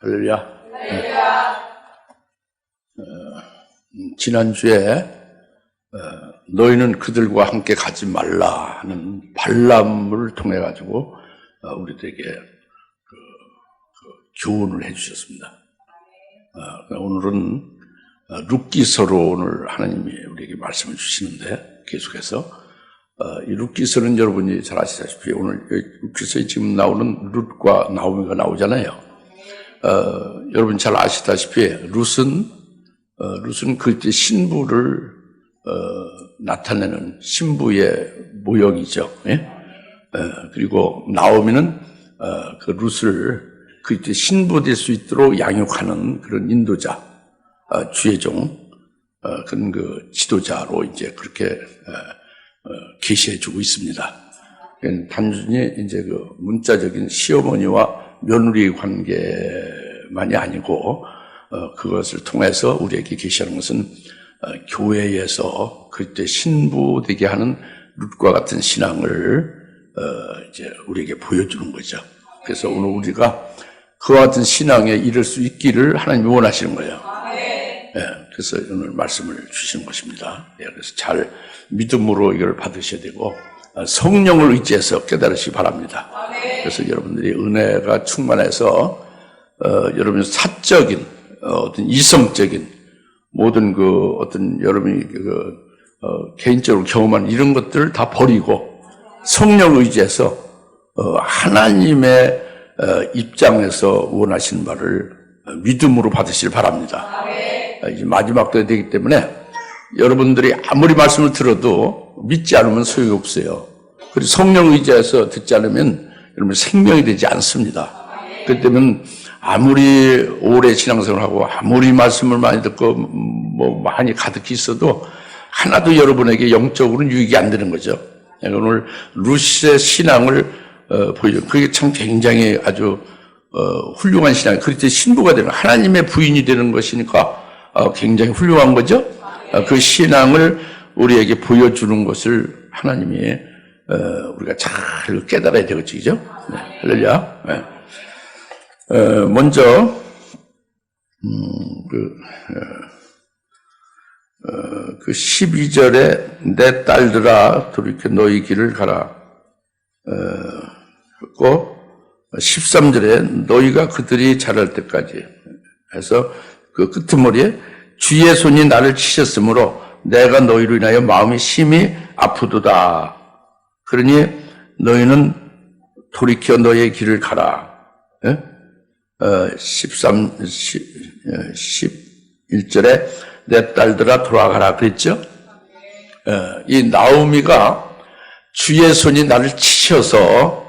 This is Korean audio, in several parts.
할렐루야. 지난주에 너희는 그들과 함께 가지 말라 하는 발람을 통해 가지고 우리들에게 교훈을 해주셨습니다. 오늘은 룻기서로 오늘 하나님이 우리에게 말씀을 주시는데, 계속해서 이 룻기서는 여러분이 잘 아시다시피 오늘 룻기서에 지금 나오는 룻과 나오미가 나오잖아요. 여러분 잘 아시다시피 룻은 그때 신부를 나타내는 신부의 모형이죠. 예? 그리고 나오미는 그 룻을 그때 신부 될 수 있도록 양육하는 그런 인도자, 주의 종, 그런 그 지도자로 이제 그렇게 계시해주고 있습니다. 단순히 이제 그 문자적인 시어머니와 며느리 관계만이 아니고, 그것을 통해서 우리에게 계시하는 것은 교회에서 그때 신부 되게 하는 룻과 같은 신앙을 이제 우리에게 보여주는 거죠. 그래서 오늘 우리가 그와 같은 신앙에 이를 수 있기를 하나님이 원하시는 거예요. 네, 그래서 오늘 말씀을 주시는 것입니다. 그래서 잘 믿음으로 이걸 받으셔야 되고 성령을 의지해서 깨달으시기 바랍니다. 그래서 여러분들이 은혜가 충만해서 여러분의 사적인 어떤 이성적인 모든 그 어떤 여러분이 개인적으로 경험한 이런 것들을 다 버리고 성령 의지해서 하나님의 입장에서 원하시는 바를 믿음으로 받으시길 바랍니다. 이제 마지막 때가 되기 때문에 여러분들이 아무리 말씀을 들어도 믿지 않으면 소용이 없어요. 그리고 성령 의지해서 듣지 않으면 여러분 생명이 되지 않습니다. 그렇기 때문에 아무리 오래 신앙생활하고 아무리 말씀을 많이 듣고 뭐 많이 가득히 있어도 하나도 여러분에게 영적으로는 유익이 안 되는 거죠. 오늘 룻의 신앙을 보여줘요. 그게 참 굉장히 아주 훌륭한 신앙. 그렇게 신부가 되는, 하나님의 부인이 되는 것이니까 굉장히 훌륭한 거죠. 그 신앙을 우리에게 보여주는 것을 하나님이 우리가 잘 깨달아야 되겠죠, 그죠? 네, 할렐루야. 네. 먼저 그 12절에 내 딸들아 돌이켜 너희 길을 가라 했고, 13절에 너희가 그들이 자랄 때까지 해서 그 끄트머리에 주의 손이 나를 치셨으므로 내가 너희로 인하여 마음이 심히 아프도다. 그러니 너희는 돌이켜 너희의 길을 가라. 11절에 내 딸들아 돌아가라 그랬죠. 이 나오미가 주의 손이 나를 치셔서,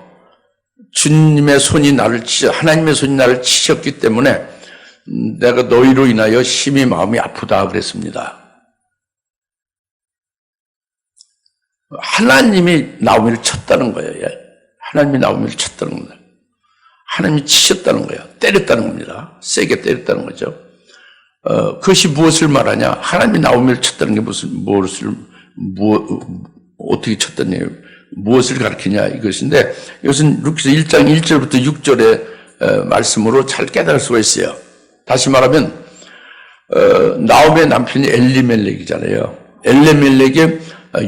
주님의 손이 나를 치셔, 하나님의 손이 나를 치셨기 때문에 내가 너희로 인하여 심히 마음이 아프다 그랬습니다. 하나님이 나오미를 쳤다는 거예요. 하나님이 나오미를 쳤다는 겁니다. 하나님이 치셨다는 거예요. 때렸다는 겁니다. 세게 때렸다는 거죠. 그것이 무엇을 말하냐? 하나님이 나오미를 쳤다는 게 어떻게 쳤다냐? 무엇을 가르치냐? 이것인데, 이것은 룻기서 1장 1절부터 6절의 말씀으로 잘 깨달을 수가 있어요. 다시 말하면 나오미의 남편이 엘리멜렉이잖아요. 엘리멜렉이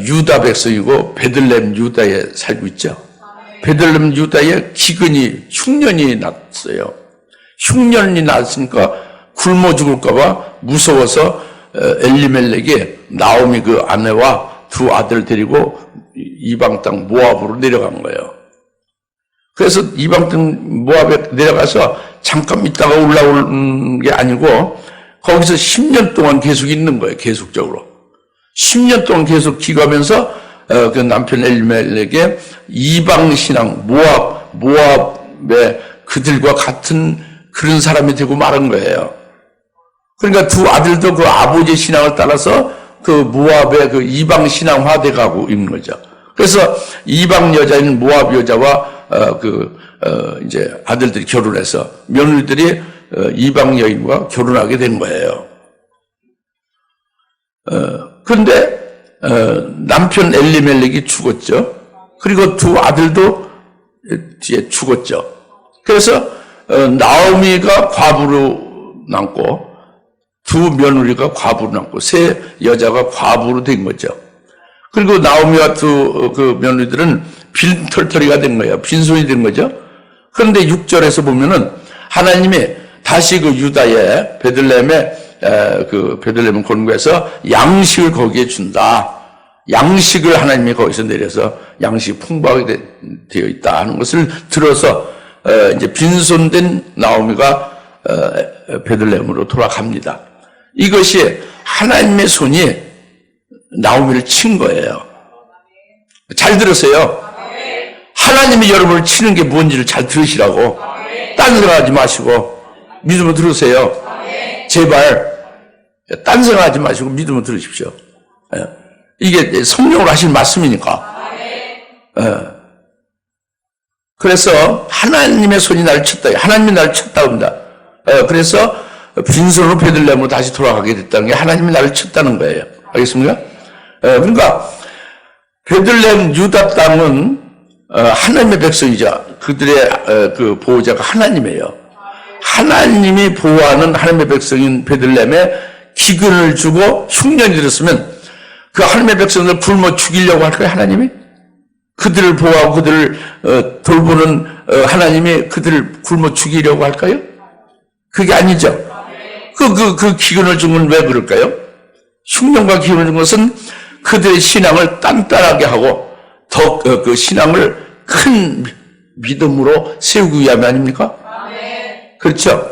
유다 백성이고 베들레헴 유다에 살고 있죠. 베들레헴 유다에 기근이, 흉년이 났어요. 흉년이 났으니까 굶어 죽을까 봐 무서워서 엘리멜렉이 나오미 그 아내와 두 아들 데리고 이방 땅 모압으로 내려간 거예요. 그래서 이방 땅 모압에 내려가서 잠깐 있다가 올라오는 게 아니고 거기서 10년 동안 계속 있는 거예요. 계속적으로 10년 동안 계속 기가면서 그 남편 엘리멜렉의 이방 신앙, 모압의 그들과 같은 그런 사람이 되고 말은 거예요. 그러니까 두 아들도 그 아버지 신앙을 따라서 그 모압의 그 이방 신앙화 돼 가고 있는 거죠. 그래서 이방 여자인 모압 여자와 이제 아들들이 결혼해서 며느리들이 이방 여인과 결혼하게 된 거예요. 그런데 남편 엘리멜렉이 죽었죠. 그리고 두 아들도 뒤에 죽었죠. 그래서 나오미가 과부로 남고 두 며느리가 과부로 남고 세 여자가 과부로 된 거죠. 그리고 나오미와 두 그 며느리들은 빈털터리가 된 거예요. 빈손이 된 거죠. 그런데 6절에서 보면은 하나님이 다시 그 유다의 베들레헴 본국에서 양식을 거기에 준다. 양식을 하나님이 거기서 내려서 양식이 풍부하게 되어 있다 하는 것을 들어서 이제 빈손된 나오미가 베들레헴으로 돌아갑니다. 이것이 하나님의 손이 나오미를 친 거예요. 잘 들으세요. 하나님이 여러분을 치는 게 뭔지를 잘 들으시라고. 딴 생각하지 마시고 믿음으로 들으세요. 제발 딴 생각하지 마시고 믿음으로 들으십시오. 이게 성령으로 하신 말씀이니까. 그래서 하나님의 손이 나를 쳤다. 하나님이 나를 쳤다 합니다. 그래서 빈손으로 베들레헴으로 다시 돌아가게 됐다는 게 하나님이 나를 쳤다는 거예요. 알겠습니까? 그러니까 베들레헴 유다 땅은 하나님의 백성이죠. 그들의 그 보호자가 하나님이에요. 하나님이 보호하는 하나님의 백성인 베들레헴에 기근을 주고 흉년이 들었으면 그 하나님의 백성을 굶어 죽이려고 할까요? 하나님이? 그들을 보호하고 그들을 돌보는 하나님이 그들을 굶어 죽이려고 할까요? 그게 아니죠. 그 기근을 준 건 왜 그럴까요? 흉년과 기근을 준 것은 그들의 신앙을 단단하게 하고 더 그 신앙을 큰 믿음으로 세우기 위함이 아닙니까? 그렇죠?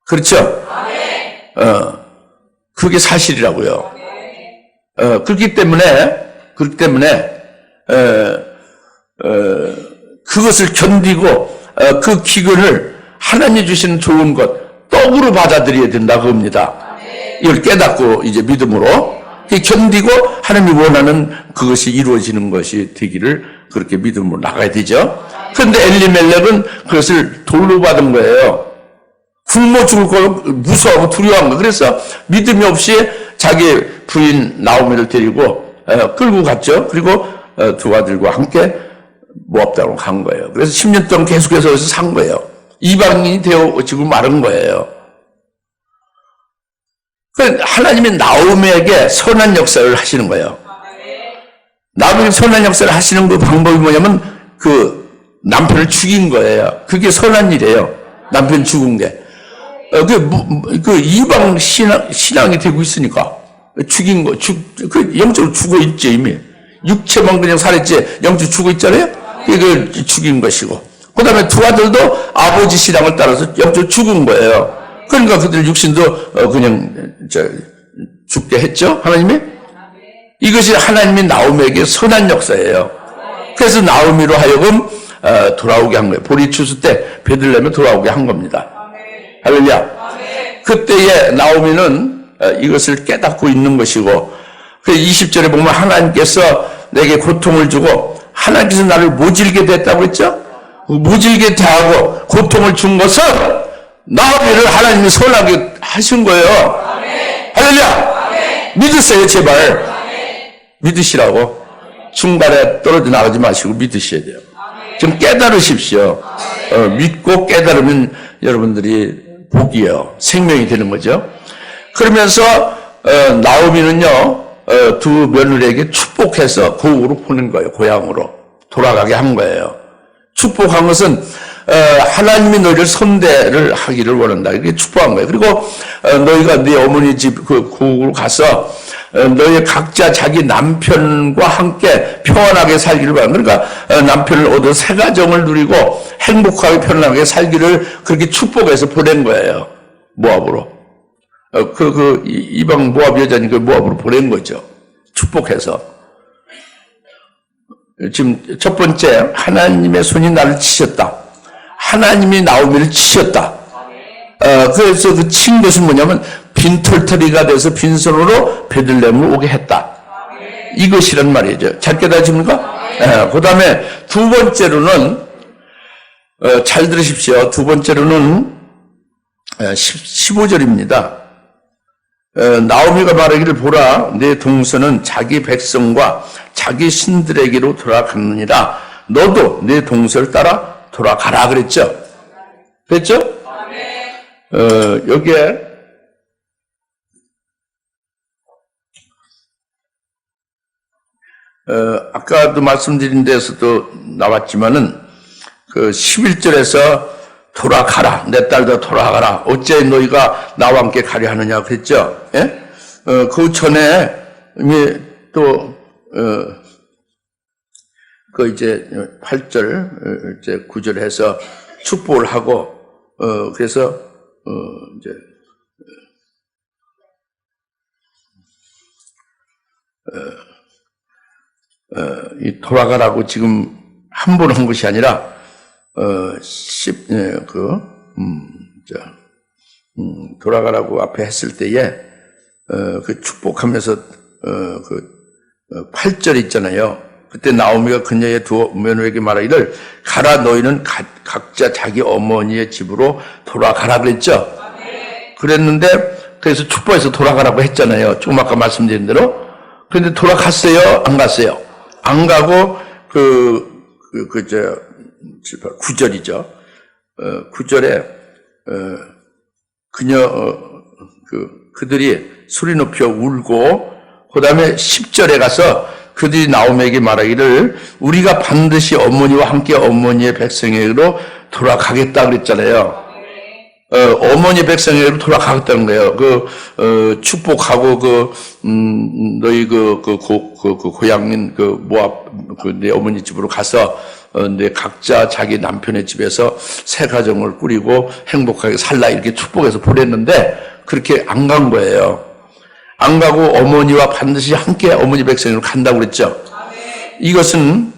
그렇죠? 그게 사실이라고요. 그렇기 때문에 그것을 견디고 그 기근을 하나님 주시는 좋은 것 떡으로 받아들여야 된다 그겁니다. 이걸 깨닫고 이제 믿음으로 견디고 하나님이 원하는 그것이 이루어지는 것이 되기를 그렇게 믿음으로 나가야 되죠. 그런데 엘리멜렉은 그것을 돌로 받은 거예요. 굶어 죽을 걸 무서워하고 두려워한 거예요. 그래서 믿음이 없이 자기 부인 나오미를 데리고 끌고 갔죠. 그리고 두 아들과 함께 모압 땅으로 간 거예요. 그래서 10년 동안 계속해서 여기서 산 거예요. 이방인이 되어 지금 마른 거예요. 하나님이 나오미에게 선한 역사를 하시는 거예요. 나오미에게 선한 역사를 하시는 그 방법이 뭐냐면 그 남편을 죽인 거예요. 그게 선한 일이에요. 남편 죽은 게. 그 이방 신앙이 되고 있으니까 죽인 거, 영적으로 죽어 있죠, 이미. 육체만 그냥 살았지, 영적으로 죽어 있잖아요? 그걸 죽인 것이고. 그 다음에 두 아들도 아버지 신앙을 따라서 영적으로 죽은 거예요. 그러니까 그들 육신도 그냥 죽게 했죠, 하나님이? 이것이 하나님이 나오미에게 선한 역사예요. 그래서 나오미로 하여금 돌아오게 한 거예요. 보리 추수 때 베들레헴에 돌아오게 한 겁니다. 할렐루야. 그때에 나오미는 이것을 깨닫고 있는 것이고, 그 20절에 보면 하나님께서 내게 고통을 주고 하나님께서 나를 모질게 됐다고 했죠? 모질게 대하고 고통을 준 것은 나오미를 하나님이 선하게 하신 거예요. 할렐루야. 믿으세요, 제발. 믿으시라고. 중간에 떨어져 나가지 마시고 믿으셔야 돼요. 좀 깨달으십시오. 믿고 깨달으면 여러분들이 복이에요. 생명이 되는 거죠. 그러면서 나오미는요, 두 며느리에게 축복해서 고국으로 보낸 거예요. 고향으로 돌아가게 한 거예요. 축복한 것은 하나님이 너희를 선대를 하기를 원한다. 이렇게 축복한 거예요. 그리고 너희가 네 어머니 집 그 고국으로 가서 너희 각자 자기 남편과 함께 평안하게 살기를 바란다. 그러니까 남편을 얻어 새 가정을 누리고 행복하게 편안하게 살기를 그렇게 축복해서 보낸 거예요. 모압으로. 이방 모압 여자니 그 모압으로 보낸 거죠. 축복해서. 지금 첫 번째, 하나님의 손이 나를 치셨다. 하나님이 나오미를 치셨다. 그래서 그 친 것은 뭐냐면 빈털터리가 돼서 빈손으로 베들레헴을 오게 했다. 이것이란 말이죠. 잘 깨달으십니까? 그 다음에 두 번째로는 잘 들으십시오. 두 번째로는 15절입니다. 나오미가 말하기를 보라 내 동서는 자기 백성과 자기 신들에게로 돌아갔느니라 너도 내 동서를 따라 돌아가라 그랬죠. 됐죠? 여기에 아까도 말씀드린 데서도 나왔지만은 그 11절에서 돌아가라. 내 딸도 돌아가라. 어째 너희가 나와 함께 가려 하느냐 그랬죠? 예? 그 전에 이미 또 그 이제 8절 이제 9절 해서 축복을 하고 그래서 이제 이 돌아가라고 지금 한 번 한 것이 아니라 돌아가라고 앞에 했을 때에 그 축복하면서 그 8절 있잖아요. 그때 나오미가 그녀의 두 며느리에게 말하기를 가라 너희는 각자 자기 어머니의 집으로 돌아가라 그랬죠. 그랬는데 그래서 축복해서 돌아가라고 했잖아요. 조금 아까 말씀드린 대로. 그런데 돌아갔어요? 안 갔어요? 안 가고 9절이죠. 9절에 그들이 소리 높여 울고 그 다음에 10절에 가서 그들이 나오미에게 말하기를 우리가 반드시 어머니와 함께 어머니의 백성에게로 돌아가겠다 그랬잖아요. 어머니 백성에게로 돌아가겠다는 거예요. 축복하고 너희 고향인 모압 내 어머니 집으로 가서 내 각자 자기 남편의 집에서 새 가정을 꾸리고 행복하게 살라 이렇게 축복해서 보냈는데 그렇게 안 간 거예요. 안 가고 어머니와 반드시 함께 어머니 백성으로 간다고 그랬죠. 이것은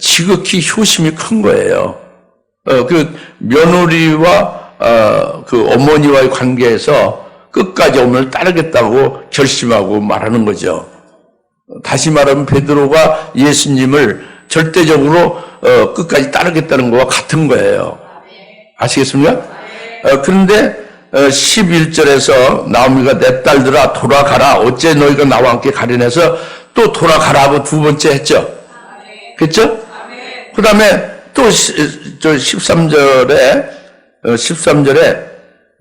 지극히 효심이 큰 거예요. 그 며느리와 그 어머니와의 관계에서 끝까지 어머니를 따르겠다고 결심하고 말하는 거죠. 다시 말하면 베드로가 예수님을 절대적으로 끝까지 따르겠다는 것과 같은 거예요. 아시겠습니까? 그런데 11절에서 나오미가 내 딸들아 돌아가라. 어째 너희가 나와 함께 가련해서 또 돌아가라 하고 두 번째 했죠. 그렇죠? 그 다음에 또 13절에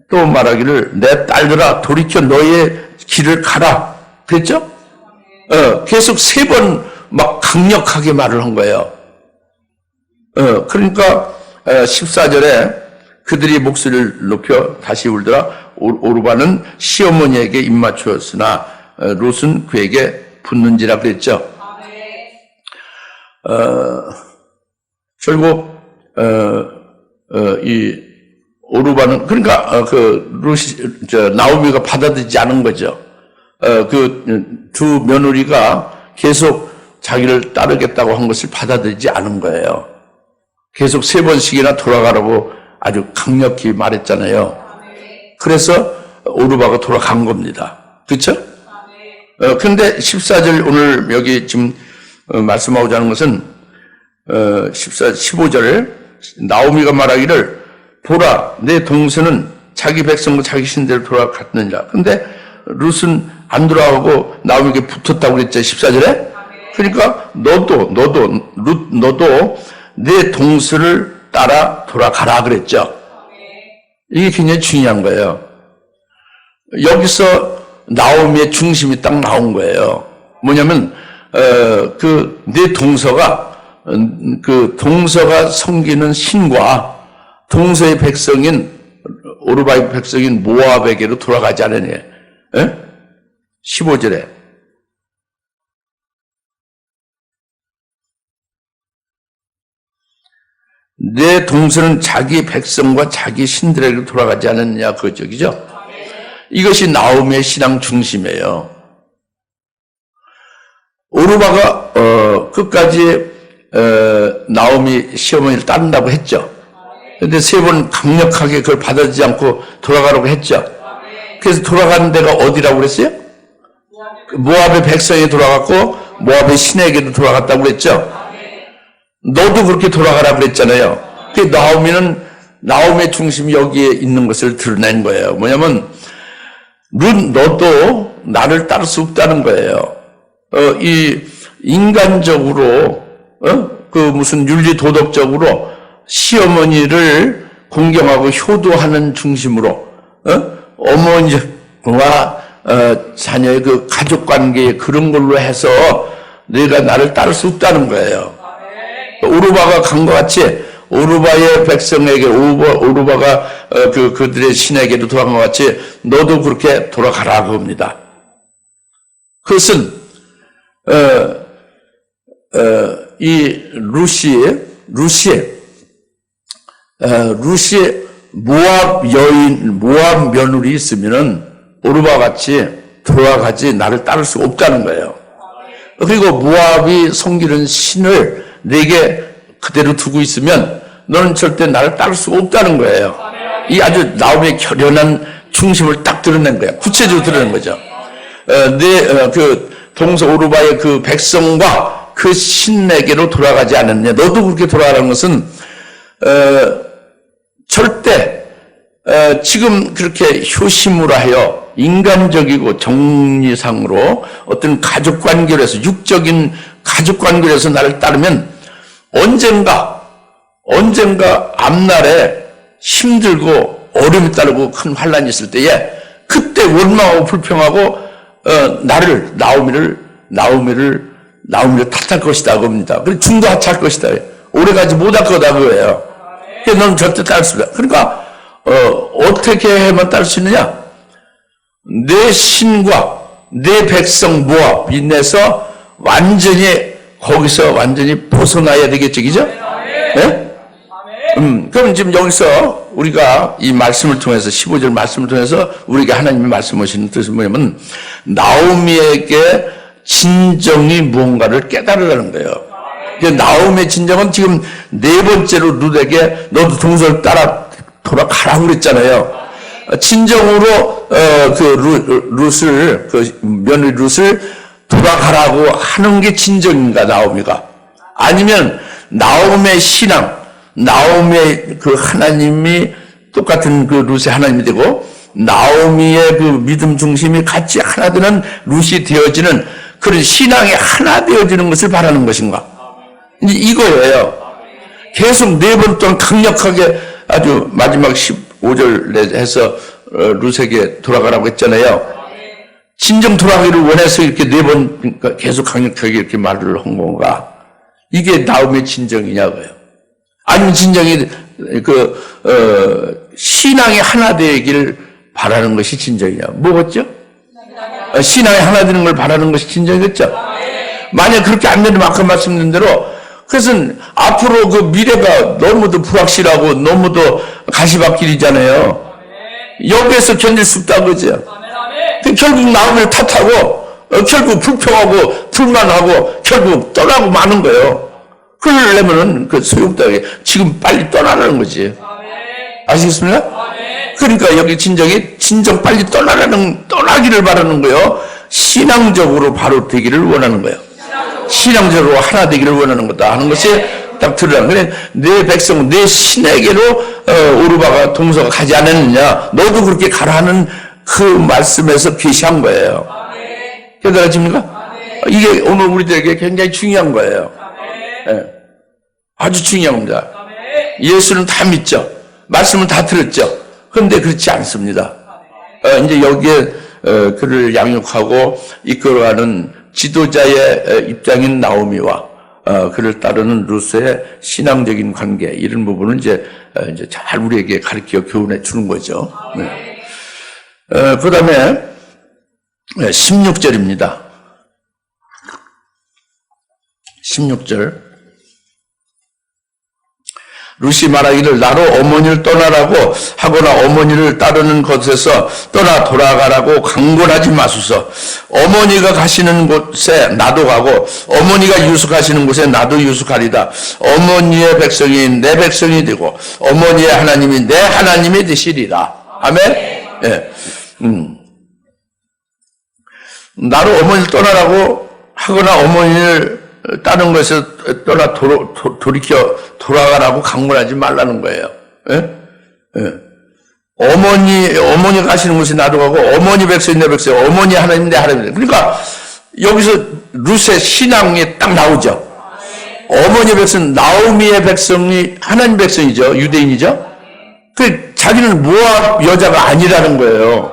또 말하기를 내 딸들아 돌이켜 너의 길을 가라. 그랬죠? 계속 세 번 막 강력하게 말을 한 거예요. 그러니까 14절에 그들이 목소리를 높여 다시 울더라. 오르바는 시어머니에게 입맞추었으나 롯은 그에게 붙는지라 그랬죠. 결국 이 오르바는 그러니까 나오미가 받아들이지 않은 거죠. 그 두 며느리가 계속 자기를 따르겠다고 한 것을 받아들이지 않은 거예요. 계속 세 번씩이나 돌아가라고 아주 강력히 말했잖아요. 그래서 오르바가 돌아간 겁니다. 그렇죠? 그런데 14절 오늘 여기 지금 말씀하고자 하는 것은 15절 나오미가 말하기를 보라 내 동서는 자기 백성과 자기 신대로 돌아갔느니라. 근데 룻은 안 돌아가고 나오미에게 붙었다고 그랬죠. 14절에. 그러니까 너도 내 동서를 따라 돌아가라 그랬죠. 이게 굉장히 중요한 거예요. 여기서 나오미의 중심이 딱 나온 거예요. 뭐냐면 내 동서가 동서가 섬기는 신과 동서의 백성인 오르바의 백성인 모압에게로 돌아가지 않으니. 15절에 내 동서는 자기 백성과 자기 신들에게로 돌아가지 않았느냐 그 적이죠. 이것이 나오미의 신앙 중심이에요. 오르바가 끝까지 나오미 시어머니를 따른다고 했죠. 그런데 세 번 강력하게 그걸 받아들이지 않고 돌아가라고 했죠. 그래서 돌아가는 데가 어디라고 그랬어요? 모압의 백성에 돌아갔고 모압의 신에게도 돌아갔다고 그랬죠. 너도 그렇게 돌아가라고 그랬잖아요. 그 나오미의 중심이 여기에 있는 것을 드러낸 거예요. 뭐냐면 너도 나를 따를 수 없다는 거예요. 이 인간적으로 그 무슨 윤리 도덕적으로 시어머니를 공경하고 효도하는 중심으로 어머니와 자녀의 그 가족관계 그런 걸로 해서 너희가 나를 따를 수 없다는 거예요. 오르바가 간 것 같이 오르바의 백성에게 오르바가 그들의 신에게로 돌아간 것 같이 너도 그렇게 돌아가라고 합니다. 그것은 이 루시의 모압 며느리 있으면은 오르바 같이 돌아가지 나를 따를 수 없다는 거예요. 그리고 모압이 섬기는 신을 내게 그대로 두고 있으면 너는 절대 나를 따를 수 없다는 거예요. 이 아주 나오미의 결연한 중심을 딱 드러낸 거예요. 구체적으로 드러낸 거죠. 그 동서 오르바의 그 백성과 그 신에게로 돌아가지 않았냐. 너도 그렇게 돌아가는 것은 절대 지금 그렇게 효심으로 하여 인간적이고 정리상으로 어떤 가족관계에서 육적인 가족관계에서 나를 따르면 언젠가 앞날에 힘들고 어려움이 따르고 큰 환란이 있을 때에 그때 원망하고 불평하고 나오미를 탓할 것이다 그럽니다. 그리고 중도하차할 것이다. 오래가지 못할 거다 그거예요. 그래서 너는 절대 따를 수 없다. 그러니까 어떻게 해야만 따를 수 있느냐? 내 신과 내 백성 모압 인해서 거기서 완전히 벗어나야 되겠죠, 그죠? 네? 그럼 지금 여기서 우리가 이 말씀을 통해서 15절 말씀을 통해서 우리에게 하나님이 말씀하시는 뜻은 뭐냐면 나오미에게 진정이 무언가를 깨달으라는 거예요. 나오미의 진정은 지금 네 번째로 룻에게 너도 동서를 따라 돌아가라고 그랬잖아요. 진정으로 며느리 룻을 돌아가라고 하는 게 진정인가 나오미가? 아니면 나오미의 신앙, 나오미의 그 하나님이 똑같은 그 룻의 하나님이 되고 나오미의 그 믿음 중심이 같이 하나 되는 룻이 되어지는 그런 신앙이 하나 되어지는 것을 바라는 것인가? 이거예요. 계속 네 번 동안 강력하게 아주 마지막 15절 해서 룻에게 돌아가라고 했잖아요. 진정 돌아가기를 원해서 이렇게 네 번 계속 강력하게 이렇게 말을 한 건가? 이게 나오미의 진정이냐고요. 아니면 진정이 신앙이 하나 되기를 바라는 것이 진정이냐? 뭐겠죠? 신앙이 하나 되는 걸 바라는 것이 진정이겠죠? 만약 그렇게 안 되면 아까 말씀드린 대로 그것은 앞으로 그 미래가 너무도 불확실하고 너무도 가시밭길이잖아요. 여기에서 견딜 수 없다 그죠? 결국 나오미를 탓하고 결국 불평하고 불만하고 결국 떠나고 마는 거예요. 그러려면은 그 소용없다게 지금 빨리 떠나라는 거지. 아시겠습니까? 그러니까 여기 진정 빨리 떠나기를 바라는 거예요. 신앙적으로 바로 되기를 원하는 거예요. 신앙적으로 하나 되기를 원하는 거다 하는 것이 딱 들으라는 거예요. 내 백성, 내 신에게로 오르바가 동서가 가지 않았느냐. 너도 그렇게 가라 하는 그 말씀에서 계시한 거예요. 깨달아집니까? 이게 오늘 우리들에게 굉장히 중요한 거예요. 네. 아주 중요한 겁니다. 예수는 다 믿죠. 말씀은 다 들었죠. 그런데 그렇지 않습니다. 이제 여기에 그를 양육하고 이끌어가는 지도자의 입장인 나오미와 그를 따르는 룻의 신앙적인 관계 이런 부분은 이제 잘 우리에게 가르쳐 교훈해 주는 거죠. 네. 그 다음에 16절입니다. 16절. 룻이 말하기를 나로 어머니를 떠나라고 하거나 어머니를 따르는 곳에서 떠나 돌아가라고 강권하지 마소서. 어머니가 가시는 곳에 나도 가고 어머니가 유숙하시는 곳에 나도 유숙하리다. 어머니의 백성이 내 백성이 되고 어머니의 하나님이 내 하나님이 되시리라. 아멘. 예. 나로 어머니를 떠나라고 하거나 어머니를 다른 것에 떠나 돌아가라고 강권하지 말라는 거예요. 예? 예. 어머니 가시는 곳에 나도 가고, 어머니 백성이 내 백성, 어머니 하나님 내 하나님. 그러니까, 여기서 룻의 신앙이 딱 나오죠. 어머니 백성, 나오미의 백성이 하나님 백성이죠. 유대인이죠. 그 자기는 모압 여자가 아니라는 거예요.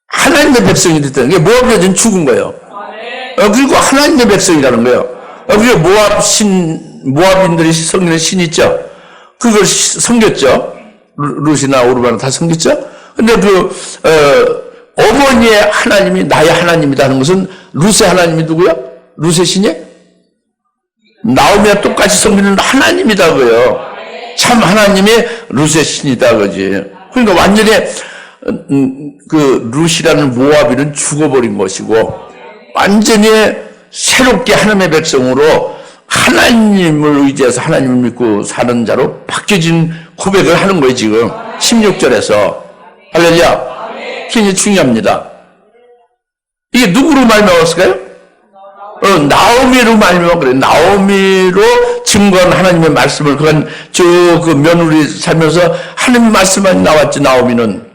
하나님의 백성이 됐다는 게 모압 여자는 죽은 거예요. 그리고 하나님의 백성이라는 거예요. 그리고 모압인들이 섬기는 신 있죠. 그걸 섬겼죠. 룻이나 오르바나 다 섬겼죠. 근데 어머니의 하나님이 나의 하나님이라는 것은 룻의 하나님이 누구야? 룻의 신이? 나오미와 똑같이 섬기는 하나님이다고요. 참 하나님이 룻의 신이다 그지. 그러니까 완전히 그 룻이라는 모압인은 죽어버린 것이고 완전히 새롭게 하나님의 백성으로 하나님을 의지해서 하나님을 믿고 사는 자로 바뀌어진 고백을 하는 거예요 지금 16절에서. 할렐루야. 굉장히 중요합니다. 이게 누구로 말미암았을까요? 나오미로 말미암아. 그래. 나오미로 증거한 하나님의 말씀을 그간 그 며느리 살면서 하나님의 말씀만 나왔지. 나오미는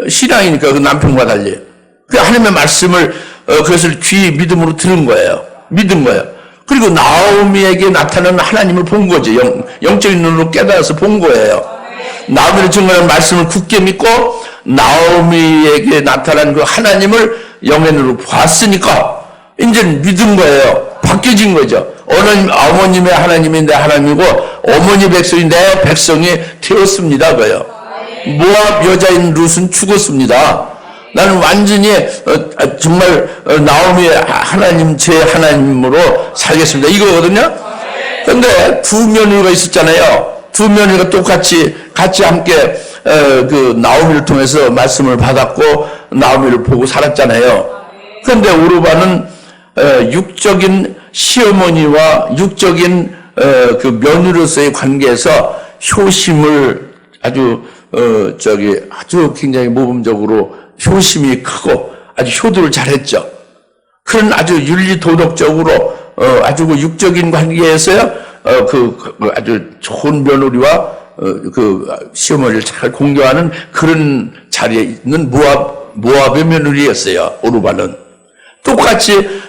신앙이니까 그 남편과 달리 그 하나님의 말씀을 그것을 귀 믿음으로 들은 거예요. 믿은 거예요. 그리고 나오미에게 나타나는 하나님을 본 거죠. 영적인 눈으로 깨달아서 본 거예요. 나오미를 증거하는 말씀을 굳게 믿고 나오미에게 나타난 그 하나님을 영의 눈으로 봤으니까 이제 믿은 거예요. 바뀌어진 거죠. 어머님의 하나님이 내 하나님이고 어머니 백성이 내 백성이 되었습니다. 그요. 모압 여자인 룻은 죽었습니다. 나는 완전히 정말 나오미의 하나님 제 하나님으로 살겠습니다. 이거거든요. 그런데 두 며느리가 있었잖아요. 두 며느리가 똑같이 같이 함께 그 나오미를 통해서 말씀을 받았고 나오미를 보고 살았잖아요. 그런데 오르바는 육적인 시어머니와 육적인 그 며느리로서의 관계에서 효심을 아주 굉장히 모범적으로 효심이 크고 아주 효도를 잘했죠. 그런 아주 윤리 도덕적으로 아주 그 육적인 관계에서요 아주 좋은 며느리와 그 시어머니를 잘 공경하는 그런 자리에 있는 모압의 며느리였어요. 오르바는 똑같이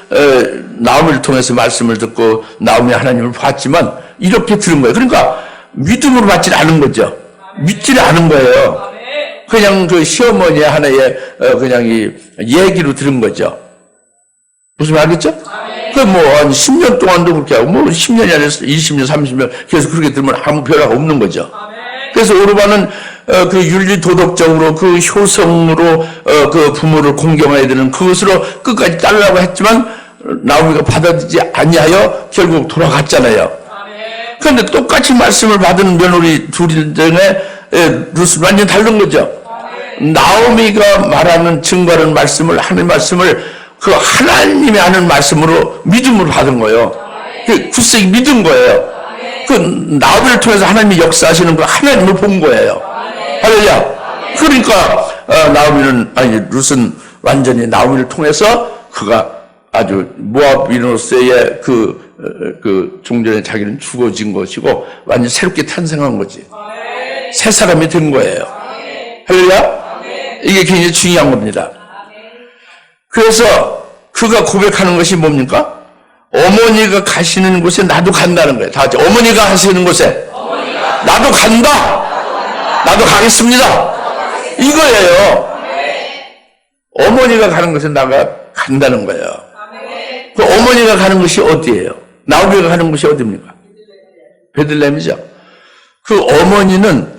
나오미를 통해서 말씀을 듣고 나오미 하나님을 봤지만 이렇게 들은 거예요. 그러니까 믿음으로 받지 않은 거죠. 믿지를 않은 거예요. 그냥 그 시어머니의 하나의 그냥 이 얘기로 들은 거죠. 무슨 말이겠죠? 그 뭐 한 10년 동안도 그렇게 하고 뭐 10년이 아니라 20년, 30년 계속 그렇게 들으면 아무 변화가 없는 거죠. 그래서 오르바는 그 윤리 도덕적으로 그 효성으로 그 부모를 공경해야 되는 그것으로 끝까지 따르려고 했지만 나오미가 받아들이지 아니하여 결국 돌아갔잖아요. 그런데 똑같이 말씀을 받은 며느리 둘 중에 룻은 완전히 다른 거죠. 나오미가 말하는 증거하는 말씀을 하는 말씀을 그 하나님이 하는 말씀으로 믿음으로 받은 거예요. 굳세게 믿은 거예요. 그 나오미를 통해서 하나님이 역사하시는 그 하나님을 본 거예요. 할렐루야. 그러니까 룻은 완전히 나오미를 통해서 그가 아주 모압인으로서의 그 종전에 자기는 죽어진 것이고 완전히 새롭게 탄생한 거지. 새 사람이 된 거예요. 할렐루야. 이게 굉장히 중요한 겁니다. 그래서 그가 고백하는 것이 뭡니까? 어머니가 가시는 곳에 나도 간다는 거예요. 다 같이 어머니가 가시는 곳에 나도 간다. 나도 가겠습니다. 이거예요. 어머니가 가는 곳에 나가 간다는 거예요. 그 어머니가 가는 곳이 어디예요? 나오미가 가는 곳이 어디입니까? 베들레헴이죠. 그 어머니는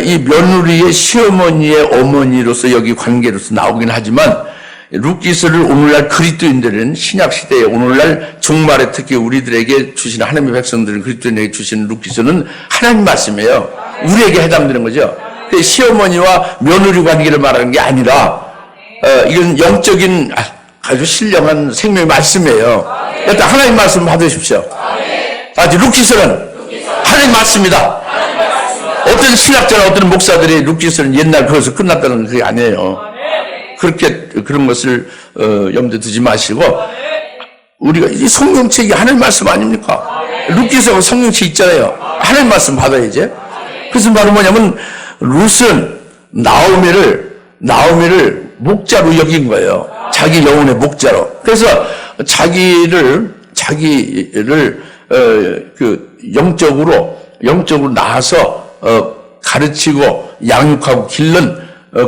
이 며느리의 시어머니의 어머니로서 여기 관계로서 나오긴 하지만 룻기서를 오늘날 그리스도인들은 신약시대에 오늘날 종말에 특히 우리들에게 주시는 하나님의 백성들은 그리스도인에게 주시는 룻기서는 하나님 말씀이에요. 우리에게 해당되는 거죠. 시어머니와 며느리 관계를 말하는 게 아니라 이건 영적인 아주 신령한 생명의 말씀이에요. 일단 하나님 말씀 받으십시오. 아주 룻기서는 하나님 말씀이다. 어떤 신학자나 어떤 목사들이 룻기서는 옛날 그것을 끝났다는 그게 아니에요. 그렇게 그런 것을 염두에 두지 마시고 우리가 이 성경책이 하나님 말씀 아닙니까? 룻기서가 성경책 있잖아요. 하나님 말씀 받아야지. 그래서 바로 뭐냐면 룻은 나오미를 목자로 여긴 거예요. 자기 영혼의 목자로. 그래서 자기를 자기를 영적으로 나아서 가르치고 양육하고 기른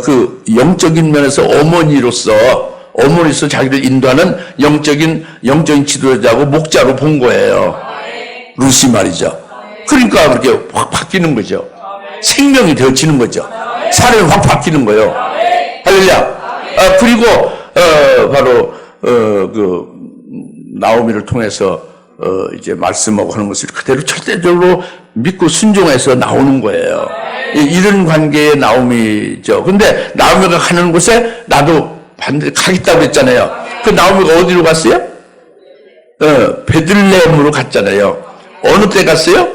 그 영적인 면에서 어머니로서 자기를 인도하는 영적인 지도자고 목자로 본 거예요. 루시 말이죠. 그러니까 그렇게 확 바뀌는 거죠. 생명이 되어지는 거죠. 사람이 확 바뀌는 거예요. 할렐루야. 그리고 바로 그 나오미를 통해서 이제 말씀하고 하는 것을 그대로 절대적으로 믿고 순종해서 나오는 거예요. 이런 관계의 나오미죠. 근데 나오미가 가는 곳에 나도 반드시 가겠다고 그랬잖아요. 그 나오미가 어디로 갔어요? 베들레헴으로 갔잖아요. 어느 때 갔어요?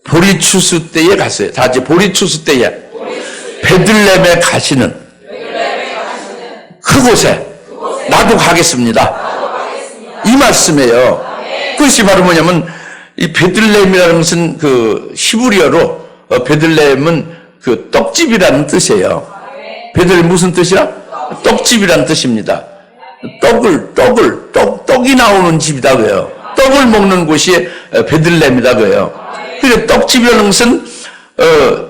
보리추수 때에 갔어요. 다 같이 보리추수 때에 베들레헴에 가시는 그곳에 나도 가겠습니다. 이 말씀이에요. 그것이 바로 뭐냐면 이 베들레헴이라는 것은 그 히브리어로 베들레헴은 그 떡집이라는 뜻이에요. 베들레헴 무슨 뜻이야? 떡집이라는 뜻입니다. 떡이 나오는 집이다 그래요. 떡을 먹는 곳이 베들레헴이다 그래요. 그러니까 떡집이라는 것은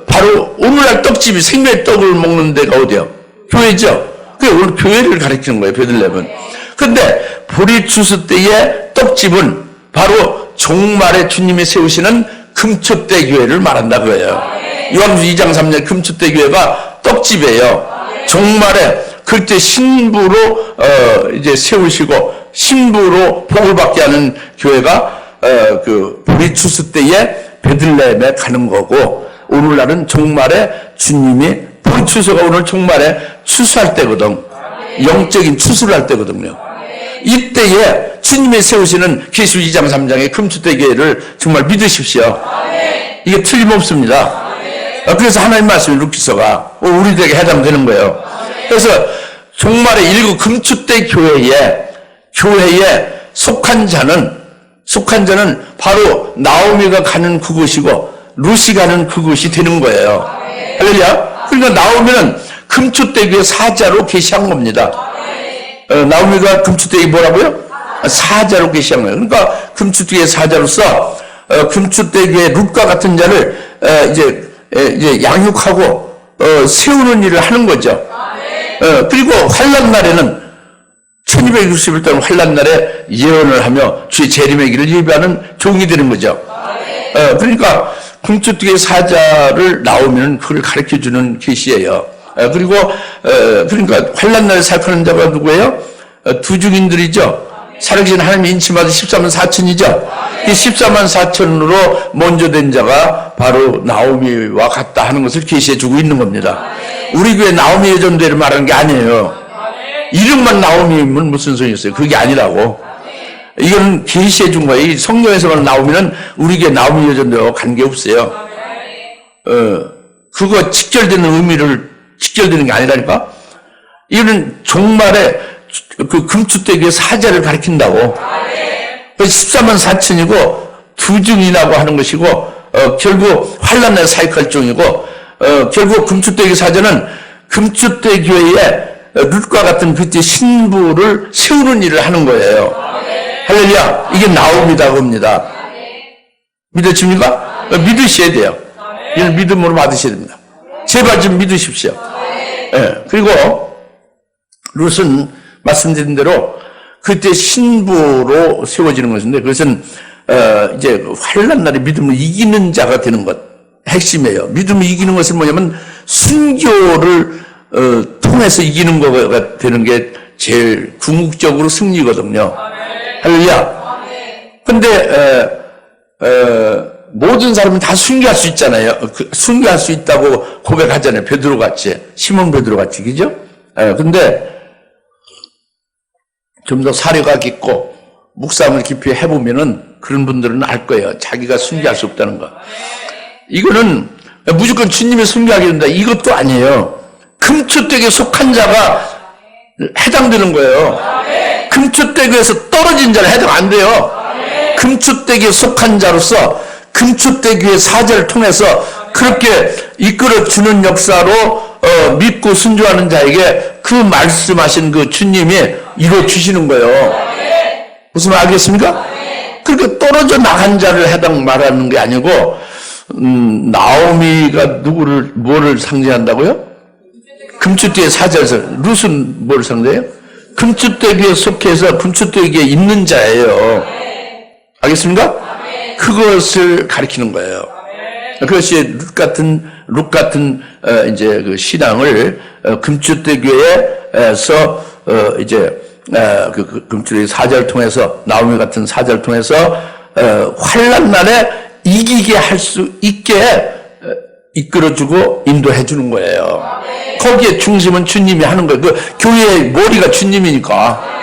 바로 오늘날 떡집이 생명의 떡을 먹는 데가 어디요? 교회죠. 그게 오늘 교회를 가리키는 거예요. 베들레헴은. 근데 보리추수 때의 떡집은 바로 종말에 주님이 세우시는 금초대 교회를 말한다 그래요. 요한복음 2장 3절 금초대 교회가 떡집이에요. 종말에 그때 신부로 이제 세우시고 신부로 복을 받게 하는 교회가 그 보리추수 때에 베들레헴에 가는 거고, 오늘날은 종말에 주님이 보리추수가 오늘 종말에 추수할 때거든. 영적인 추수를 할 때거든요. 이때에 주님이 세우시는 계시록 2장 3장의 금초대 교회를 정말 믿으십시오. 이게 틀림없습니다. 그래서 하나님 말씀이 루키서가 우리들에게 해당되는 거예요. 그래서 종말의 일곱 금초대 교회에 속한 자는 바로 나오미가 가는 그곳이고 루시 가는 그곳이 되는 거예요. 할렐루야. 그러니까 나오미는 금초대 교회 사자로 계시한 겁니다. 나오미가 금초대에 뭐라고요? 사자로 계시한 거예요. 그러니까 금초대의 사자로서 금초대교의 룻과 같은 자를 이제 양육하고 세우는 일을 하는 거죠. 그리고 환난 날에는 1261년 환난 날에 예언을 하며 주의 재림의 길을 예비하는 종이 되는 거죠. 그러니까 금초대교의 사자를 나오면 그걸 가르쳐주는 계시예요. 그리고 그러니까 환난 날에 살펴는 자가 누구예요? 두 증인들이죠. 살아계신 하나님의 인침받은 14만 4천이죠. 이 14만 4천으로 먼저 된 자가 바로 나오미와 같다 하는 것을 계시해 주고 있는 겁니다. 우리 교회 나오미 예전대를 말하는 게 아니에요. 이름만 나오미면 무슨 소용이 있어요? 그게 아니라고. 이건 계시해 준 거예요. 이 성경에서만 나오미는 우리 교회 나오미 예전대와 관계없어요. 그거 직결되는 게 아니라니까. 이거는 종말에 그 금초대교의 사자를 가리킨다고. 14만 4천이고 두 증인하고 하는 것이고 결국 환난날 사역할 종이고 결국 금초대교의 사자는 금초대교회의 룻과 같은 그때 신부를 세우는 일을 하는 거예요. 할렐루야. 이게 나옵니다 겁니다. 믿어집니까? 믿으셔야 돼요. 이걸 믿음으로 받으셔야 됩니다. 제발 좀 믿으십시오. 그리고 룻은 말씀드린 대로 그때 신부로 세워지는 것인데, 그것은 이제 환난 날에 믿음을 이기는 자가 되는 것, 핵심이에요. 믿음을 이기는 것은 뭐냐면 순교를 통해서 이기는 거가 되는 게 제일 궁극적으로 승리거든요. 할렐루야. 근데 모든 사람은 다 순교할 수 있잖아요. 순교할 수 있다고 고백하잖아요. 베드로 같이, 시몬 베드로 같이, 그죠? 근데 좀 더 사려가 깊고 묵상을 깊이 해보면은 그런 분들은 알 거예요. 자기가 순교할 수 없다는 거. 이거는 무조건 주님이 순교하게 된다, 이것도 아니에요. 금초대교에 속한 자가 해당되는 거예요. 금초대교에서 떨어진 자는 해당 안 돼요. 금초대교에 속한 자로서 금초대교의 사자를 통해서 그렇게 이끌어주는 역사로 믿고 순종하는 자에게 그 말씀하신 그 주님이 이루어주시는 거예요. 무슨 말 알겠습니까? 그렇게 떨어져 나간 자를 해당 말하는 게 아니고, 나오미가 뭐를 상징한다고요? 금추대기의 사자에서, 룻은 뭘 상징해요? 금추대기에 속해서 금추대기에 있는 자예요. 알겠습니까? 그것을 가리키는 거예요. 그것이 룻 같은 이제 그 신앙을 금추대교에서 이제 그 금추대교 사자를 통해서, 나오미 같은 사자를 통해서 환난 날에 이기게 할 수 있게 이끌어주고 인도해 주는 거예요. 거기에 중심은 주님이 하는 거예요. 그 교회의 머리가 주님이니까.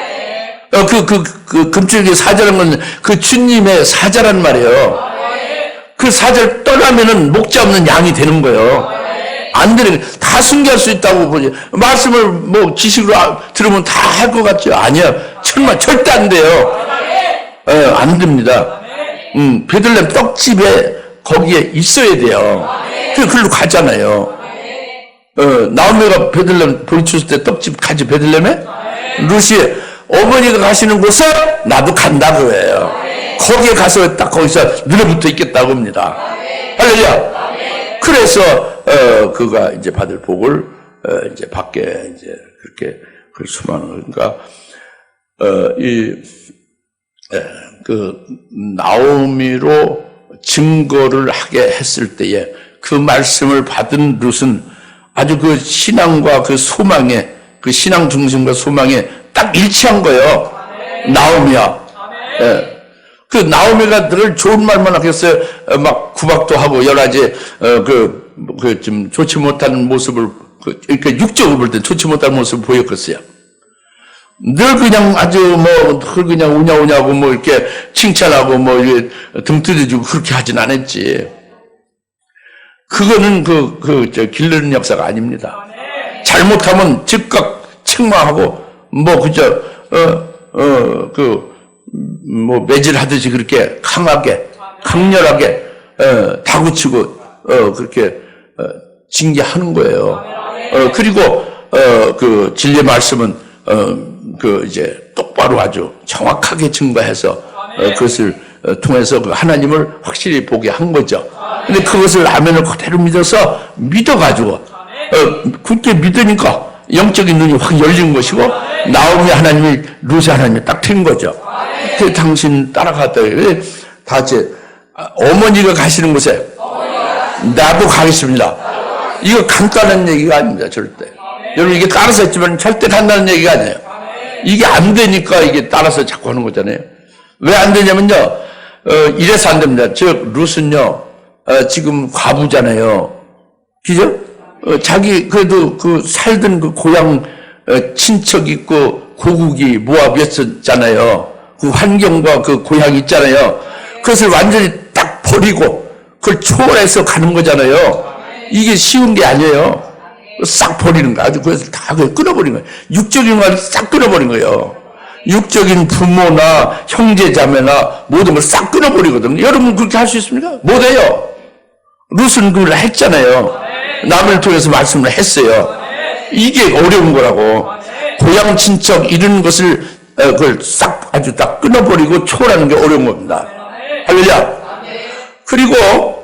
그 금추대교 사자라는 건 그 주님의 사자란 말이에요. 그 사자를 떠나면은 목자 없는 양이 되는 거예요. 안 되는, 다 순교할 수 있다고 보지. 말씀을 뭐 지식으로 들으면 다 할 것 같죠? 아니요. 절대 안 돼요. 안 됩니다. 베들레헴 떡집에 거기에 있어야 돼요. 그래서 글로 가잖아요. 나오미가 베들레헴 보리추수 때 떡집 가지, 베들레헴에? 룻이 어머니가 가시는 곳에 나도 간다 그거예요. 거기에 가서 딱 거기서 늘어붙어 있겠다고 합니다. 할렐루야. 그래서 그가 이제 받을 복을 이제 받게 이제 그렇게 그 수많은, 그러니까 그 나오미로 증거를 하게 했을 때에 그 말씀을 받은 룻은 아주 그 신앙과 그 소망에, 그 신앙 중심과 소망에 딱 일치한 거예요. 나오미야. 그 나오미가 늘 좋은 말만 하겠어요. 막 구박도 하고 여러 가지 좀 좋지 못한 모습을, 그러니까 육적으로 볼 때 좋지 못한 모습을 보였겠어요. 늘 그냥 아주 뭐 그냥 우냐우냐고 뭐 이렇게 칭찬하고 뭐 이렇게 등 두드리고 그렇게 하진 않았지. 그거는 기르는 역사가 아닙니다. 잘못하면 즉각 책망하고 뭐 그저 뭐 매질하듯이 그렇게 강하게 강렬하게 다구치고 그렇게 징계하는 거예요. 그리고 그 진리의 말씀은 이제 똑바로 아주 정확하게 증거해서 그것을 통해서 그 하나님을 확실히 보게 한 거죠. 근데 그것을 아멘을 그대로 믿어서 믿어가지고 굳게 믿으니까 영적인 눈이 확 열린 것이고 나오미 하나님이 룻이 하나님이 딱 튼 거죠. 그 당신 따라갔더니 다 이제 어머니가 가시는 곳에 나도 가겠습니다. 이거 간단한 얘기가 아닙니다. 절대. 여러분 이게 따라서 했지만 절대 간단한 얘기가 아니에요. 이게 안 되니까 이게 따라서 자꾸 하는 거잖아요. 왜 안 되냐면요. 이래서 안 됩니다. 즉 룻은요. 지금 과부잖아요. 그죠? 자기 그래도 그 살던 그 고향 친척 있고 고국이 모압이었잖아요. 그 환경과 그 고향이 있잖아요. 그것을 완전히 딱 버리고 그걸 초월해서 가는 거잖아요. 이게 쉬운 게 아니에요. 싹 버리는 거, 아주 그것을 다 끊어버린 거예요. 육적인 걸 싹 끊어버린 거예요. 육적인 부모나 형제자매나 모든 걸 싹 끊어버리거든요. 여러분 그렇게 할 수 있습니까? 못해요. 룻은 그걸 했잖아요. 남을 통해서 말씀을 했어요. 이게 어려운 거라고. 고향 친척 이런 것을 그걸 싹 아주 딱 끊어버리고 초월하는 게 어려운 겁니다. 할렐루야. 그리고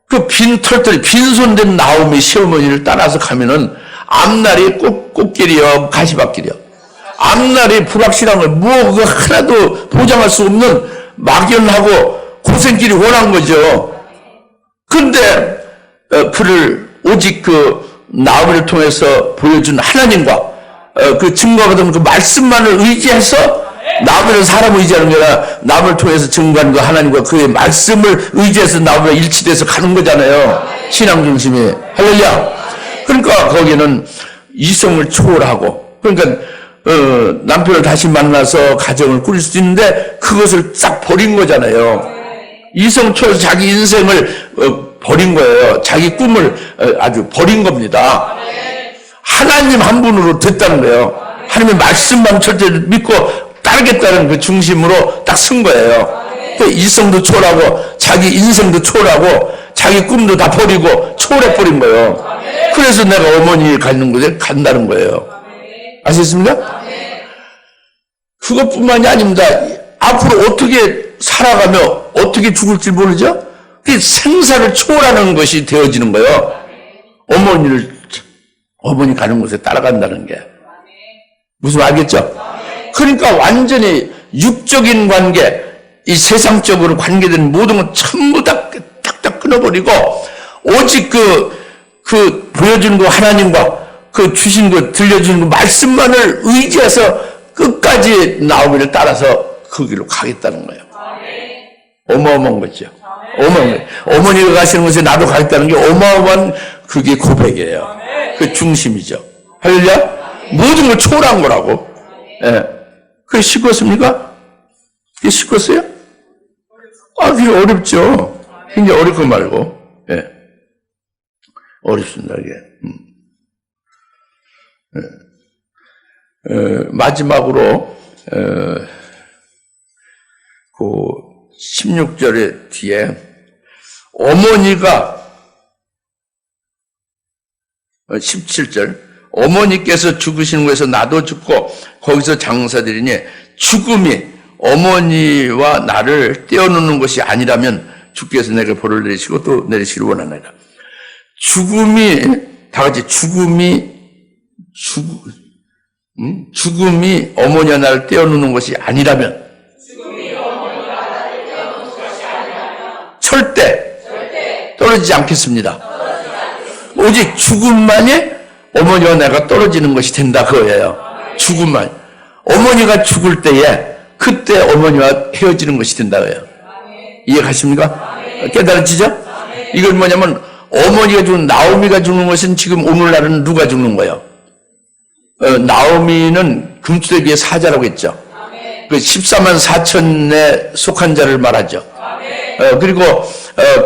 그 빈털털이 빈손된 나오미 시어머니를 따라서 가면은 앞날이 꽃길이요 가시밭길이요. 앞날이 불확실한 걸 뭐 그거 하나도 보장할 수 없는 막연하고 고생길이 원한 거죠. 근데 그를 오직 그 나오미를 통해서 보여준 하나님과 그 증거받은 그 말씀만을 의지해서 나오미는 사람을 의지하는 게 아니라 나오미를 통해서 증거한 그 하나님과 그의 말씀을 의지해서 나오미가 일치돼서 가는 거잖아요. 신앙 중심이. 할렐루야. 그러니까 거기는 이성을 초월하고 그러니까 남편을 다시 만나서 가정을 꾸릴 수 있는데 그것을 싹 버린 거잖아요. 이성 초월해서 자기 인생을 버린 거예요. 자기 꿈을 아주 버린 겁니다. 하나님 한 분으로 됐다는 거예요. 하나님의 말씀만 절대 믿고 따르겠다는 그 중심으로 딱 쓴 거예요. 그 이성도 초월하고 자기 인생도 초월하고 자기 꿈도 다 버리고 초월해버린 거예요. 그래서 내가 어머니 가는 곳에 간다는 거예요. 아시겠습니까? 그것뿐만이 아닙니다. 앞으로 어떻게 살아가며 어떻게 죽을지 모르죠? 그 생사를 초월하는 것이 되어지는 거예요. 어머니 가는 곳에 따라간다는 게. 무슨 말 알겠죠? 그러니까 완전히 육적인 관계, 이 세상적으로 관계된 모든 건 전부 다 딱딱 끊어버리고, 오직 그 보여주는 거 하나님과 그 주신 거, 들려주는 거 말씀만을 의지해서 끝까지 나오미를 따라서 그 길로 가겠다는 거예요. 어마어마한 거죠. 어머니가 가시는 곳에 나도 가겠다는 게 어마어마한 그게 고백이에요. 그 중심이죠. 할렐루야? 모든 걸 초월한 거라고. 예. 그게 쉽겠습니까? 그게 쉽겠어요? 그게 어렵죠. 굉장히 어렵고 말고. 예. 어렵습니다, 이게. 마지막으로, 그 16절의 뒤에 어머니가 17절 어머니께서 죽으시는 곳에서 나도 죽고 거기서 장사되리니 죽음이 어머니와 나를 떼어놓는 것이 아니라면 주께서 내게 벌을 내리시고 또 내리시기를 원하나이다. 죽음이 다 같이 죽음이 어머니와 나를 떼어놓는 것이 아니라면 절대 떨어지지 않겠습니다. 오직 죽음만이 어머니와 내가 떨어지는 것이 된다 그거예요. 죽음만. 어머니가 죽을 때에 그때 어머니와 헤어지는 것이 된다 그거예요. 이해가십니까? 깨달아지죠? 이건 뭐냐면 어머니가 죽는, 나오미가 죽는 것은 지금 오늘날은 누가 죽는 거예요? 나오미는 금수대기의 사자라고 했죠. 그 14만 4천에 속한 자를 말하죠. 그리고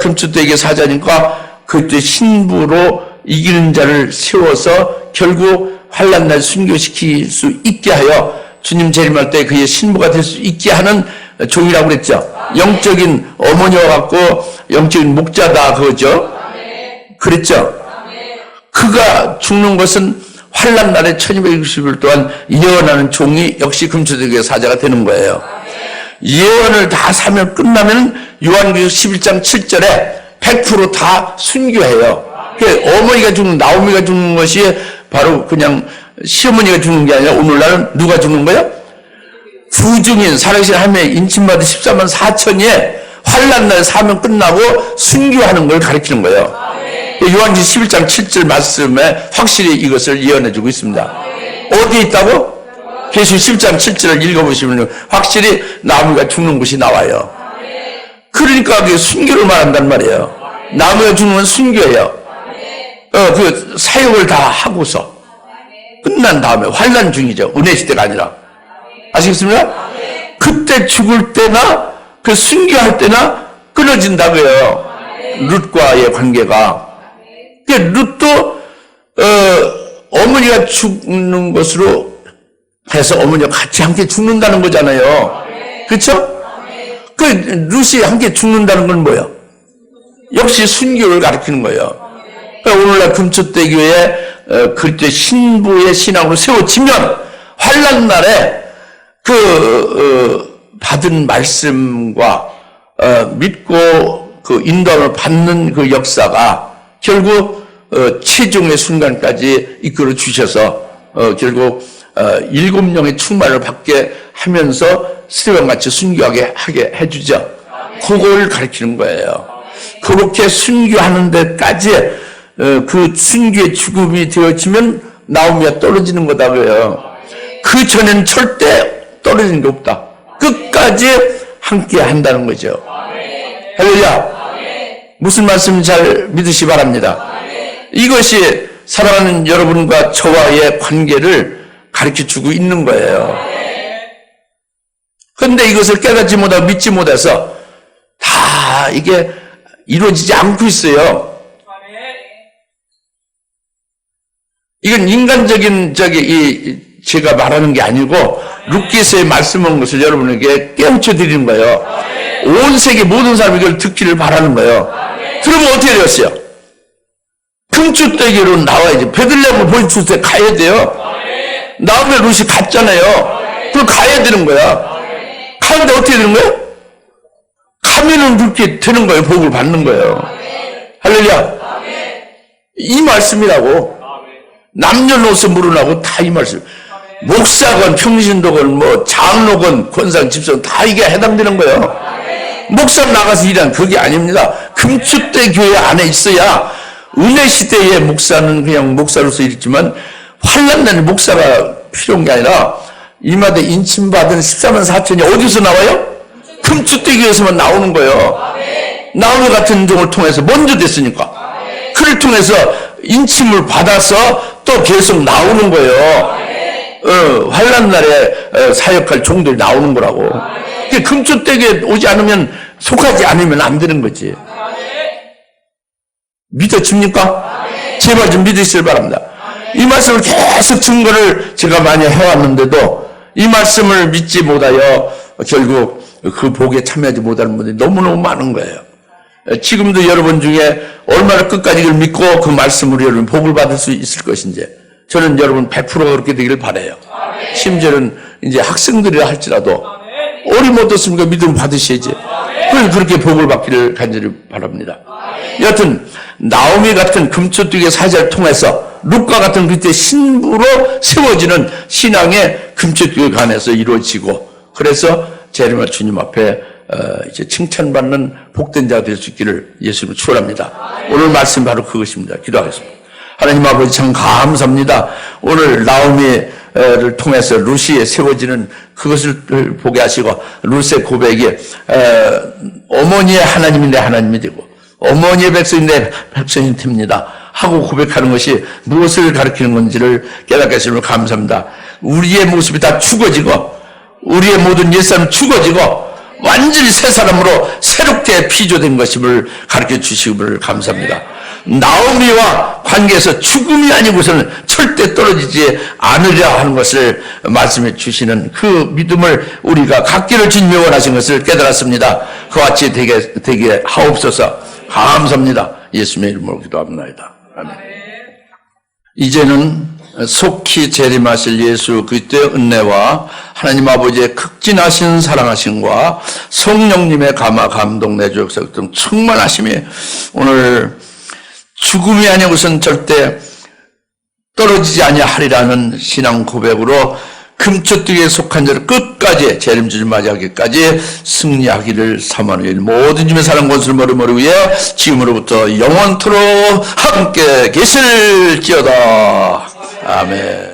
금수대기의 사자니까 그때 신부로 이기는 자를 세워서 결국 환난날 순교시킬 수 있게 하여 주님 재림할 때 그의 신부가 될 수 있게 하는 종이라고 그랬죠. 영적인 어머니와 같고 영적인 목자다 그거죠. 그랬죠. 그가 죽는 것은 환난날에 1260일 동안 예언하는 종이 역시 금수대기의 사자가 되는 거예요. 예언을 다 사면 끝나면 요한계시록 11장 7절에 100% 다 순교해요. 어머니가 죽는, 나오미가 죽는 것이 바로 그냥 시어머니가 죽는 게 아니라 오늘날은 누가 죽는 거예요? 부중인 살아계신 하나님의 인침받은 14만 4천이 환난날 사면 끝나고 순교하는 걸 가리키는 거예요. 요한계시록 11장 7절 말씀에 확실히 이것을 예언해주고 있습니다. 어디에 있다고? 계시록 11장 7절을 읽어보시면 확실히 나무가 죽는 곳이 나와요. 그러니까 그게 순교를 말한단 말이에요. 나무가 죽는 건 순교예요. 그 사역을 다 하고서 끝난 다음에 환난 중이죠. 은혜 시대가 아니라. 아시겠습니까? 그때 죽을 때나 그 순교할 때나 끊어진다고요. 룻과의 관계가. 룻도 어머니가 죽는 것으로 해서 어머니와 같이 함께 죽는다는 거잖아요. 그렇죠? 그 룻이 함께 죽는다는 건 뭐예요? 역시 순교를 가리키는 거예요. 그러니까 오늘날 금초대교회 그때 신부의 신앙으로 세워지면 환난날에 받은 말씀과 믿고 그 인도를 받는 그 역사가 결국 최종의 순간까지 이끌어 주셔서 결국 7명의 충만을 받게 하면서 스테반같이 순교하게 하게 해주죠. 그걸 가리키는 거예요. 그렇게 순교하는 데까지 그 순교의 죽음이 되어지면 나오미가 떨어지는 거다고요. 그 전에는 절대 떨어지는 게 없다. 끝까지 함께 한다는 거죠. 할렐루야. 무슨 말씀 잘 믿으시 바랍니다. 이것이 사랑하는 여러분과 저와의 관계를 가르쳐주고 있는 거예요. 그런데 이것을 깨닫지 못하고 믿지 못해서 다 이게 이루어지지 않고 있어요. 이건 인간적인 제가 말하는 게 아니고 룻기서의 말씀한 것을 여러분에게 깨우쳐 드리는 거예요. 온 세계 모든 사람이 이걸 듣기를 바라는 거예요. 그러면 어떻게 되었어요? 금추대기로 나와야지. 베들레헴을 보여줄 때 가야 돼요. 나오면 룻이 갔잖아요. 그럼 가야 되는 거야. 가는데 어떻게 되는 거예요? 하면은 그렇게 되는 거예요. 복을 받는 거예요. 할렐루야. 이 말씀이라고. 남녀노소 물어나고 다 이 말씀. 목사건, 평신도건, 뭐 장로건, 권상, 집사건 다 이게 해당되는 거예요. 목사 나가서 일하는 그게 아닙니다. 금축대 교회 안에 있어야 은혜 시대의 목사는 그냥 목사로서 있지만 환난 날에 목사가 필요한 게 아니라 이마대 인침받은 14만 4천이 어디서 나와요? 금축대 교회에서만 나오는 거예요. 나오미 같은 종을 통해서 먼저 됐으니까. 그를 통해서 인침을 받아서 또 계속 나오는 거예요. 환난 날에 사역할 종들이 나오는 거라고. 금축대교에 오지 않으면, 속하지 않으면 안 되는 거지. 믿어집니까? 제발 좀 믿으시길 바랍니다. 이 말씀을 계속 증거를 제가 많이 해왔는데도 이 말씀을 믿지 못하여 결국 그 복에 참여하지 못하는 분들이 너무너무 많은 거예요. 지금도 여러분 중에 얼마나 끝까지 이걸 믿고 그 말씀으로 여러분 복을 받을 수 있을 것인지 저는 여러분 100%가 그렇게 되기를 바라요. 심지어는 이제 학생들이라 할지라도 어리 못했습니까? 믿음 받으셔야지. 그렇게 복을 받기를 간절히 바랍니다. 여하튼 나오미 같은 금초띠의 사자를 통해서 룻과 같은 그때 신부로 세워지는 신앙의 금초띠에 관해서 이루어지고 그래서 재림할 주님 앞에 이제 칭찬받는 복된 자가 될 수 있기를 예수님을 축원합니다. 오늘 말씀 바로 그것입니다. 기도하겠습니다. 하나님 아버지 참 감사합니다. 오늘 나오미를 통해서 룻이 세워지는 그것을 보게 하시고 룻의 고백이 어머니의 하나님이 내 하나님이 되고 어머니의 백성이 내 백성이 됩니다 하고 고백하는 것이 무엇을 가리키는 건지를 깨닫게 하시면 감사합니다. 우리의 모습이 다 죽어지고 우리의 모든 옛사람이 죽어지고 완전히 새 사람으로 새롭게 피조된 것임을 가르쳐 주시기를 감사합니다. 나오미와 관계에서 죽음이 아니고서는 절대 떨어지지 않으리라 하는 것을 말씀해 주시는 그 믿음을 우리가 갖기를 주님이 원하신 것을 깨달았습니다. 그와 같이 되게 하옵소서. 감사합니다. 예수님의 이름으로 기도합니다. 아멘. 이제는 속히 재림하실 예수 그리스도의 은혜와 하나님 아버지의 극진하신 사랑하심과 성령님의 감화 감동 내주 역사 등 충만하심이 오늘 죽음이 아니고선 절대 떨어지지 아니하리라는 신앙 고백으로 금초띠에 속한 자를 끝까지 재림주를 맞이하기까지 승리하기를 사모하는 모든 주님의 사랑 권수를 머리머리 위에 지금으로부터 영원토록 함께 계실지어다. 아멘.